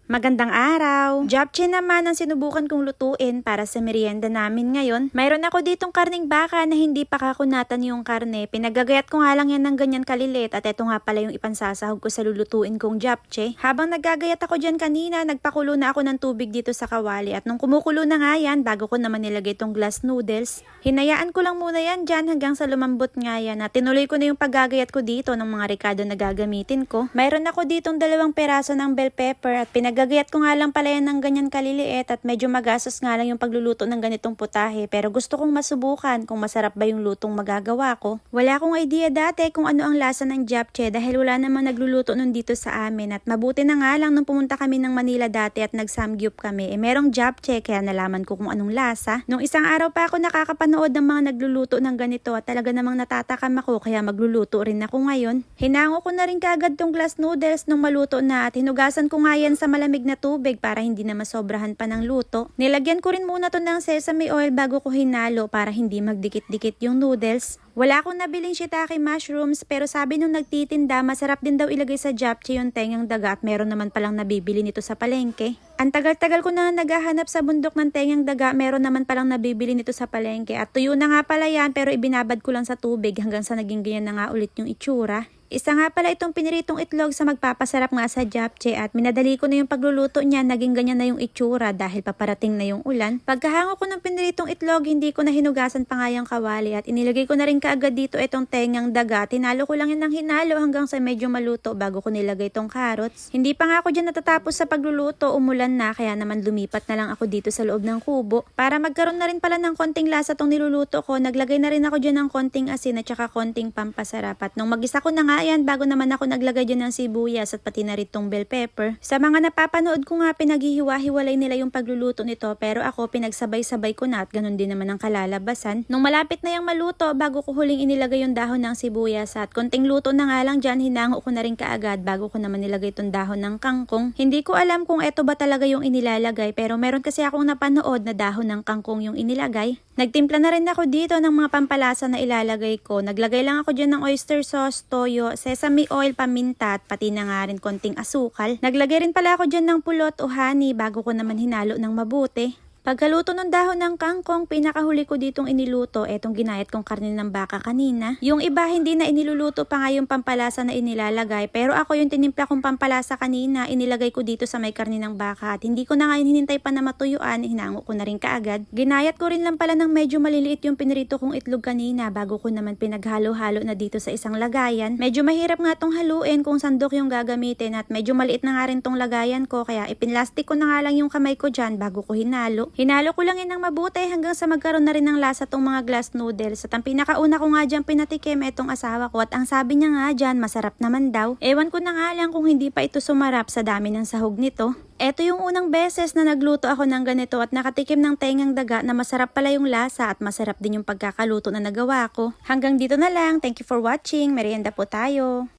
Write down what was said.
Magandang araw! Japchae naman ang sinubukan kong lutuin para sa merienda namin ngayon. Mayroon ako ditong karning baka na hindi pa kakunatan yung karne. Pinagagayat ko nga lang yan ng ganyan kalilit at eto nga pala yung ipansasahog ko sa lulutuin kong japchae. Habang naggagayat ako dyan kanina, nagpakulo na ako ng tubig dito sa kawali at nung kumukulo na nga yan, bago ko naman nilagay itong glass noodles, hinayaan ko lang muna yan dyan hanggang sa lumambot nga yan at tinuloy ko na yung paggagayat ko dito ng mga ricado na gagamitin ko. Mayroon ako ditong 2 peraso ng bell pepper at pinagagayat ko nga lang pala yan ng ganyan kaliliit at medyo magastos nga lang yung pagluluto ng ganitong putahe pero gusto kong masubukan kung masarap ba yung lutong magagawa ko. Wala akong idea dati kung ano ang lasa ng japchae dahil wala namang nagluluto nun dito sa amin at mabuti na nga lang nung pumunta kami ng Manila dati at nag-samgyup kami merong japchae kaya nalaman ko kung anong lasa. Nung isang araw pa ako nakakapanood ng mga nagluluto ng ganito at talaga namang natatakam ako kaya magluluto rin ako ngayon. Hinango ko na rin kaagad tong glass noodles nung maluto na at hinugasan ko nga yan sa malamig na tubig para hindi na masobrahan pa ng luto. Nilagyan ko rin muna to ng sesame oil bago ko hinalo para hindi magdikit-dikit yung noodles. Wala akong nabiling shiitake mushrooms pero sabi nung nagtitinda masarap din daw ilagay sa japchae yung tengang daga at meron naman palang nabibili nito sa palengke. Ang tagal-tagal ko na naghahanap sa bundok ng tengang daga, meron naman palang nabibili nito sa palengke at tuyo na nga pala yan pero ibinabad ko lang sa tubig hanggang sa naging ganyan na nga ulit yung itsura. Isa nga pala itong piniritong itlog sa magpapasarap nga sa japchae at minadali ko na yung pagluluto niya, naging ganyan na yung itsura dahil paparating na yung ulan. Pagkahango ko ng piniritong itlog, hindi ko na hinugasan pa nga yung kawali at inilagay ko na rin kaagad dito itong tengang daga. Tinalo ko lang yan ng hinalo hanggang sa medyo maluto bago ko nilagay itong carrots. Hindi pa nga ako dyan natatapos sa pagluluto, umulan na kaya naman lumipat na lang ako dito sa loob ng kubo. Para magkaroon na rin pala ng konting lasa tong niluluto ko, naglagay na rin ako dyan ng konting asin at saka konting pampasarap. At nung mag-isa ko na nga yan, bago naman ako naglagay dyan ng sibuyas at pati na rin tong bell pepper. Sa mga napapanood ko nga pinaghihiwa-hiwalay nila yung pagluluto nito pero ako pinagsabay-sabay ko na at ganun din naman ang kalalabasan. Nung malapit na yung maluto, bago ko huling inilagay yung dahon ng sibuyas at konting luto na nga lang dyan, hinango ko na rin kaagad bago ko naman nilagay itong dahon ng kangkong. Hindi ko alam kung eto ba talaga yung inilalagay pero meron kasi akong napanood na dahon ng kangkong yung inilagay. Nagtimpla na rin ako dito ng mga pampalasa na ilalagay ko. Naglagay lang ako dyan ng oyster sauce, toyo, sesame oil, paminta at pati na nga rin konting asukal. Naglagay rin pala ako dyan ng pulot o honey bago ko naman hinalo ng mabuti. Pagkaluto ng dahon ng kangkong, pinakahuli ko ditong iniluto etong ginayat kong karne ng baka kanina. Yung iba hindi na iniluluto pa nga yung pampalasa na inilalagay pero ako yung tinimpla kong pampalasa kanina, inilagay ko dito sa may karne ng baka at hindi ko na nga hinintay pa na matuyuan, hinango ko na rin kaagad. Ginayat ko rin lang pala ng medyo maliliit yung pinirito kong itlog kanina bago ko naman pinaghalo-halo na dito sa isang lagayan. Medyo mahirap nga tong haluin kung sandok yung gagamitin at medyo maliit na nga rin tong lagayan ko kaya ipinlastik ko na nga lang yung kamay ko dyan bago ko hinalo. Hinalo ko lang yan ng mabuti hanggang sa magkaroon na rin ng lasa tong mga glass noodles. At ang pinakauna ko nga dyan pinatikim etong asawa ko at ang sabi niya nga dyan masarap naman daw. Ewan ko na nga lang kung hindi pa ito sumarap sa dami ng sahog nito. Eto yung unang beses na nagluto ako ng ganito at nakatikim ng tengang daga na masarap pala yung lasa at masarap din yung pagkakaluto na nagawa ko. Hanggang dito na lang. Thank you for watching. Merienda po tayo.